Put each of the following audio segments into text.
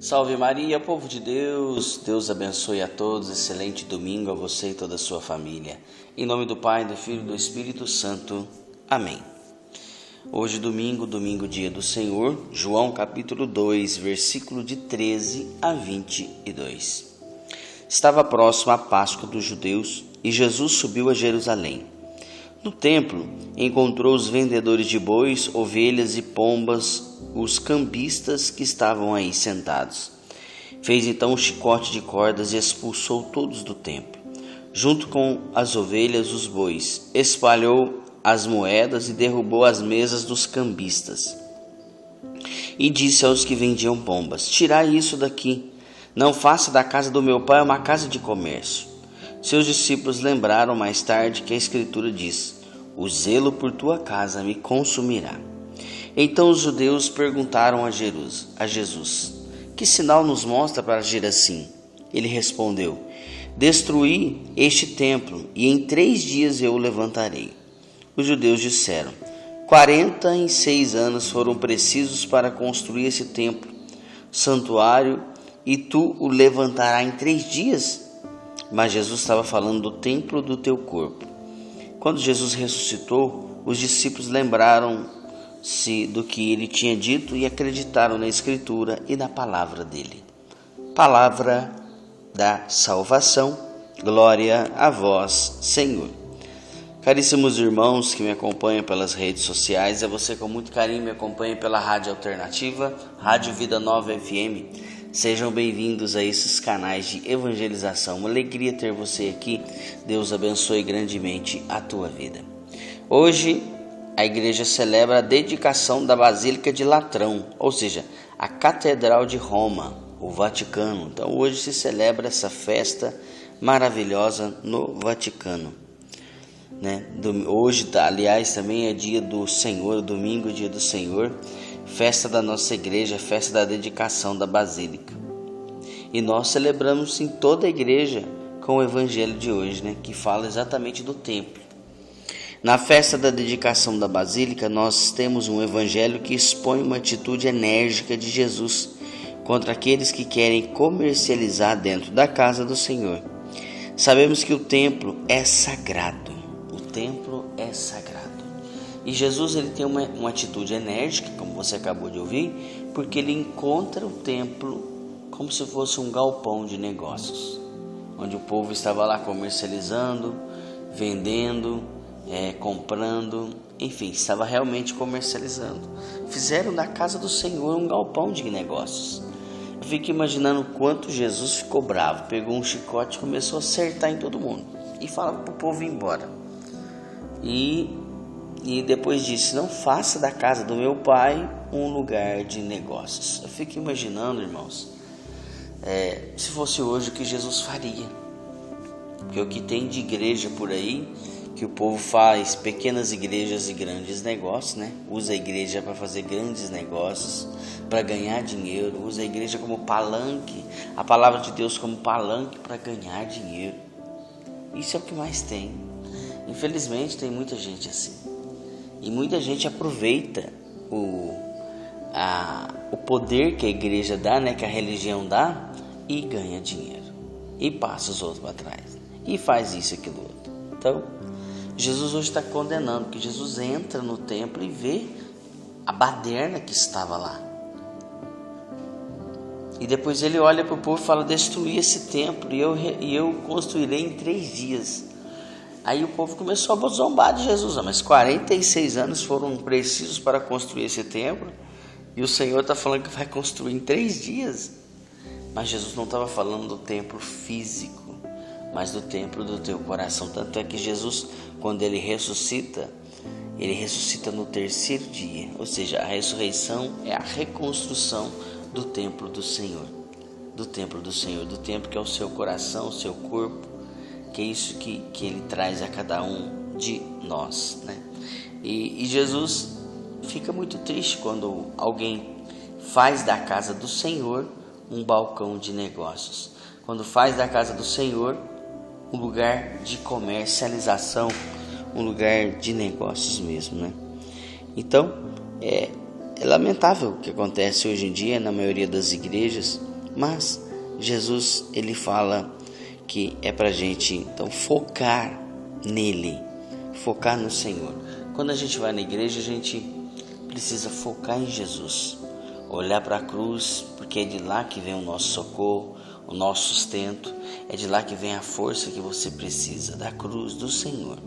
Salve Maria, povo de Deus, Deus abençoe a todos, excelente domingo a você e toda a sua família. Em nome do Pai, do Filho e do Espírito Santo. Amém. Hoje domingo, dia do Senhor, João capítulo 2, versículo de 13 a 22. Estava próximo a Páscoa dos judeus e Jesus subiu a Jerusalém. No templo, encontrou os vendedores de bois, ovelhas e pombas, os cambistas que estavam aí sentados. Fez então um chicote de cordas e expulsou todos do templo, junto com as ovelhas e os bois. Espalhou as moedas e derrubou as mesas dos cambistas. E disse aos que vendiam pombas: tirai isso daqui, não faça da casa do meu pai uma casa de comércio. Seus discípulos lembraram mais tarde que a Escritura diz: o zelo por tua casa me consumirá. Então os judeus perguntaram a Jesus: que sinal nos mostra para agir assim? Ele respondeu: destruí este templo e em 3 dias eu o levantarei. Os judeus disseram: 46 anos foram precisos para construir esse templo, santuário, e tu o levantarás em 3 dias? Mas Jesus estava falando do templo do teu corpo. Quando Jesus ressuscitou, os discípulos lembraram-se do que ele tinha dito e acreditaram na Escritura e na palavra dele. Palavra da salvação, glória a vós, Senhor. Caríssimos irmãos que me acompanham pelas redes sociais, é você com muito carinho me acompanha pela Rádio Alternativa, Rádio Vida Nova FM. Sejam bem-vindos a esses canais de evangelização. Uma alegria ter você aqui. Deus abençoe grandemente a tua vida. Hoje, a igreja celebra a dedicação da Basílica de Latrão, ou seja, a Catedral de Roma, o Vaticano. Então, hoje se celebra essa festa maravilhosa no Vaticano. Hoje, aliás, também é dia do Senhor, domingo, dia do Senhor, festa da nossa igreja, festa da dedicação da Basílica. E nós celebramos em toda a igreja com o evangelho de hoje, que fala exatamente do templo. Na festa da dedicação da Basílica, nós temos um evangelho que expõe uma atitude enérgica de Jesus contra aqueles que querem comercializar dentro da casa do Senhor. Sabemos que o templo é sagrado. O templo é sagrado. E Jesus ele tem uma atitude enérgica, como você acabou de ouvir, porque ele encontra o templo como se fosse um galpão de negócios, onde o povo estava lá comercializando, vendendo, comprando, enfim, estava realmente comercializando. Fizeram da casa do Senhor um galpão de negócios. Eu fico imaginando quanto Jesus ficou bravo, pegou um chicote e começou a acertar em todo mundo e falava para o povo ir embora. E depois disse: não faça da casa do meu pai um lugar de negócios. Eu fico imaginando, irmãos, se fosse hoje o que Jesus faria. Porque o que tem de igreja por aí, que o povo faz pequenas igrejas e grandes negócios, usa a igreja para fazer grandes negócios, para ganhar dinheiro, usa a igreja como palanque, a palavra de Deus como palanque para ganhar dinheiro. Isso é o que mais tem. Infelizmente tem muita gente assim. E muita gente aproveita o poder que a igreja dá, que a religião dá, e ganha dinheiro. E passa os outros para trás. E faz isso e aquilo outro. Então, Jesus hoje está condenando, porque Jesus entra no templo e vê a baderna que estava lá. E depois ele olha para o povo e fala: destruir esse templo e eu construirei em 3 dias. Aí o povo começou a zombar de Jesus. Mas 46 anos foram precisos para construir esse templo. E o Senhor está falando que vai construir em 3 dias. Mas Jesus não estava falando do templo físico, mas do templo do teu coração. Tanto é que Jesus, quando ele ressuscita no 3º dia. Ou seja, a ressurreição é a reconstrução do templo do Senhor. Do templo do Senhor, do templo que é o seu coração, o seu corpo. Que é isso que ele traz a cada um de nós, E Jesus fica muito triste quando alguém faz da casa do Senhor um balcão de negócios, quando faz da casa do Senhor um lugar de comercialização, um lugar de negócios mesmo, Então, É lamentável o que acontece hoje em dia na maioria das igrejas, mas Jesus, ele fala que é para a gente então focar nele, focar no Senhor. Quando a gente vai na igreja, a gente precisa focar em Jesus, olhar para a cruz, porque é de lá que vem o nosso socorro, o nosso sustento, é de lá que vem a força que você precisa, da cruz do Senhor.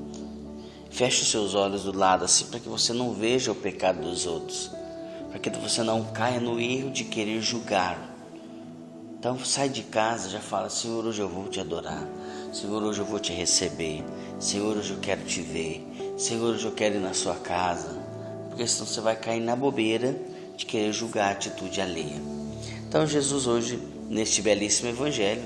Feche os seus olhos do lado assim, para que você não veja o pecado dos outros, para que você não caia no erro de querer julgar. Então sai de casa, já fala: Senhor, hoje eu vou te adorar, Senhor, hoje eu vou te receber, Senhor, hoje eu quero te ver, Senhor, hoje eu quero ir na sua casa, porque senão você vai cair na bobeira de querer julgar a atitude alheia. Então Jesus hoje, neste belíssimo evangelho,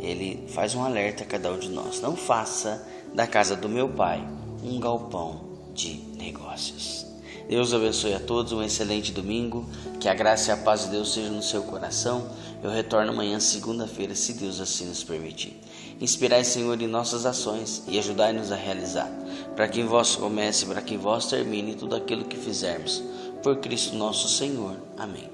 ele faz um alerta a cada um de nós: não faça da casa do meu Pai um galpão de negócios. Deus abençoe a todos, um excelente domingo, que a graça e a paz de Deus sejam no seu coração. Eu retorno amanhã, segunda-feira, se Deus assim nos permitir. Inspirai, Senhor, em nossas ações e ajudai-nos a realizar, para que em vós comece, para que em vós termine tudo aquilo que fizermos, por Cristo nosso Senhor. Amém.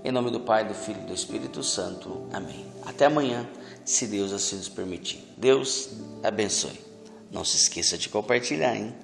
Em nome do Pai, do Filho e do Espírito Santo. Amém. Até amanhã, se Deus assim nos permitir. Deus abençoe. Não se esqueça de compartilhar, hein?